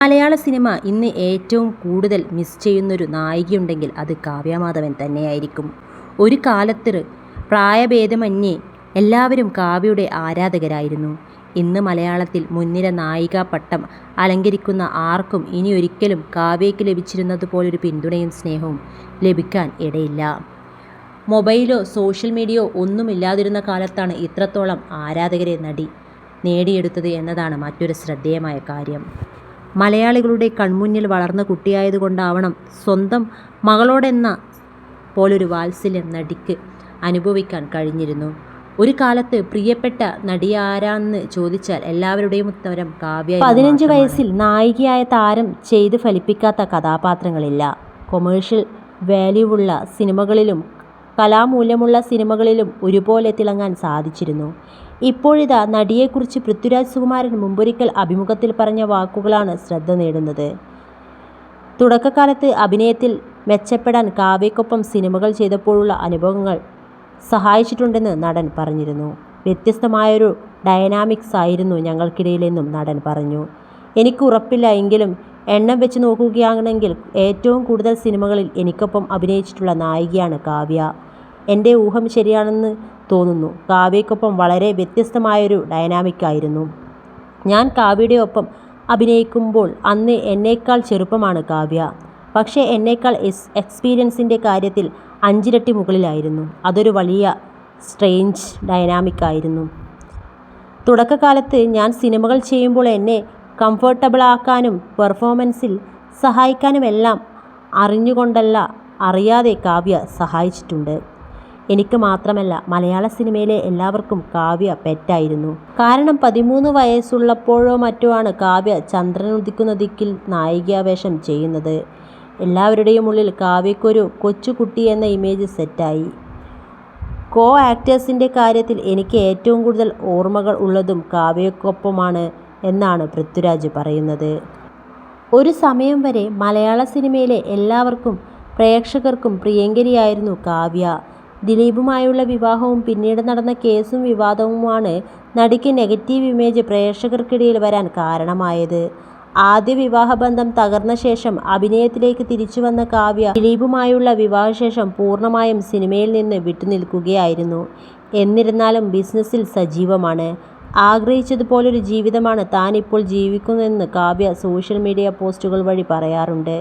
മലയാള cinema ഇന്ന് ഏറ്റവും കൂടുതൽ മിസ് ചെയ്യുന്നൊരു നായികയുണ്ടെങ്കിൽ അത് കാവ്യ മാധവൻ തന്നെയായിരിക്കും. ഒരു കാലത്ത് പ്രായഭേദമന്യേ എല്ലാവരും കാവ്യയുടെ ആരാധകരായിരുന്നു. ഇന്ന് മലയാളത്തിൽ മുൻനിര നായികാ പട്ടം അലങ്കരിക്കുന്ന ആർക്കും ഇനിയൊരിക്കലും കാവ്യയ്ക്ക് ലഭിച്ചിരുന്നതുപോലൊരു പിന്തുണയും സ്നേഹവും ലഭിക്കാൻ ഇടയില്ല. മൊബൈലോ സോഷ്യൽ മീഡിയയോ ഒന്നുമില്ലാതിരുന്ന കാലത്താണ് ഇത്രത്തോളം ആരാധകരെ നടി നേടിയെടുത്തത് എന്നതാണ് മറ്റൊരു ശ്രദ്ധേയമായ കാര്യം. മലയാളികളുടെ കൺമുന്നിൽ വളർന്ന കുട്ടിയായതുകൊണ്ടാവണം സ്വന്തം മകളോടെന്ന പോലൊരു വാത്സല്യം നടിക്ക് അനുഭവിക്കാൻ കഴിഞ്ഞിരുന്നു. ഒരു കാലത്ത് പ്രിയപ്പെട്ട നടിയാരാന്ന് ചോദിച്ചാൽ എല്ലാവരുടെയും ഉത്തരം കാവ്യ. 15 വയസ്സിൽ നായികയായ താരം ചെയ്ത് ഫലിപ്പിക്കാത്ത കഥാപാത്രങ്ങളില്ല. കൊമേഴ്ഷ്യൽ വാല്യൂവുള്ള സിനിമകളിലും കലാമൂല്യമുള്ള സിനിമകളിലും ഒരുപോലെ തിളങ്ങാൻ സാധിച്ചിരുന്നു. ഇപ്പോഴിതാ നടിയെക്കുറിച്ച് പൃഥ്വിരാജ് സുകുമാരൻ മുമ്പൊരിക്കൽ അഭിമുഖത്തിൽ പറഞ്ഞ വാക്കുകളാണ് ശ്രദ്ധ നേടുന്നത്. തുടക്കകാലത്ത് അഭിനയത്തിൽ മെച്ചപ്പെടാൻ കാവ്യയ്ക്കൊപ്പം സിനിമകൾ ചെയ്തപ്പോഴുള്ള അനുഭവങ്ങൾ സഹായിച്ചിട്ടുണ്ടെന്ന് നടൻ പറഞ്ഞിരുന്നു. വ്യത്യസ്തമായൊരു ഡയനാമിക്സ് ആയിരുന്നു ഞങ്ങൾക്കിടയിലെന്നും നടൻ പറഞ്ഞു. എനിക്ക് ഉറപ്പില്ല, എങ്കിലും എണ്ണം വെച്ച് നോക്കുകയാണെങ്കിൽ ഏറ്റവും കൂടുതൽ സിനിമകളിൽ എനിക്കൊപ്പം അഭിനയിച്ചിട്ടുള്ള നായികയാണ് കാവ്യ. എൻ്റെ ഊഹം ശരിയാണെന്ന് തോന്നുന്നു. കാവ്യയ്ക്കൊപ്പം വളരെ വ്യത്യസ്തമായൊരു ഡയനാമിക്കായിരുന്നു. ഞാൻ കാവ്യയുടെ ഒപ്പം അഭിനയിക്കുമ്പോൾ അന്ന് എന്നേക്കാൾ ചെറുപ്പമാണ് കാവ്യ. പക്ഷേ എന്നേക്കാൾ എക്സ്പീരിയൻസിൻ്റെ കാര്യത്തിൽ 5 ഇരട്ടി മുകളിലായിരുന്നു. അതൊരു വലിയ സ്ട്രേഞ്ച് ഡയനാമിക്കായിരുന്നു. തുടക്കകാലത്ത് ഞാൻ സിനിമകൾ ചെയ്യുമ്പോൾ എന്നെ കംഫർട്ടബിളാക്കാനും പെർഫോമൻസിൽ സഹായിക്കാനുമെല്ലാം അറിഞ്ഞുകൊണ്ടല്ല അറിയാതെ കാവ്യ സഹായിച്ചിട്ടുണ്ട്. എനിക്ക് മാത്രമല്ല, മലയാള സിനിമയിലെ എല്ലാവർക്കും കാവ്യ പെറ്റായിരുന്നു. കാരണം 13 വയസ്സുള്ളപ്പോഴോ മറ്റോ ആണ് കാവ്യ ചന്ദ്രനുദിക്കുന്ന ദിക്കിൽ നായികാവേഷം ചെയ്യുന്നത്. എല്ലാവരുടെയും ഉള്ളിൽ കാവ്യയ്ക്കൊരു കൊച്ചുകുട്ടി എന്ന ഇമേജ് സെറ്റായി. കോ ആക്ടേഴ്സിൻ്റെ കാര്യത്തിൽ എനിക്ക് ഏറ്റവും കൂടുതൽ ഓർമ്മകൾ ഉള്ളതും കാവ്യയ്ക്കൊപ്പമാണ് എന്നാണ് പൃഥ്വിരാജ് പറയുന്നത്. ഒരു സമയം വരെ മലയാള സിനിമയിലെ എല്ലാവർക്കും പ്രേക്ഷകർക്കും പ്രിയങ്കരിയായിരുന്നു കാവ്യ. ദിലീപുമായുള്ള വിവാഹവും പിന്നീട് നടന്ന കേസും വിവാദവുമാണ് നടിക്ക് നെഗറ്റീവ് ഇമേജ് പ്രേക്ഷകർക്കിടയിൽ വരാൻ കാരണമായത്. ആദ്യ വിവാഹബന്ധം തകർന്ന ശേഷം അഭിനയത്തിലേക്ക് തിരിച്ചുവന്ന കാവ്യ ദിലീപുമായുള്ള വിവാഹശേഷം പൂർണ്ണമായും സിനിമയിൽ നിന്ന് വിട്ടുനിൽക്കുകയായിരുന്നു. എന്നിരുന്നാലും ബിസിനസ്സിൽ സജീവമാണ്. ആഗ്രഹിച്ചതുപോലൊരു ജീവിതമാണ് താൻ ഇപ്പോൾ ജീവിക്കുന്നതെന്ന് കാവ്യ സോഷ്യൽ മീഡിയ പോസ്റ്റുകൾ വഴി പറയാറുണ്ട്.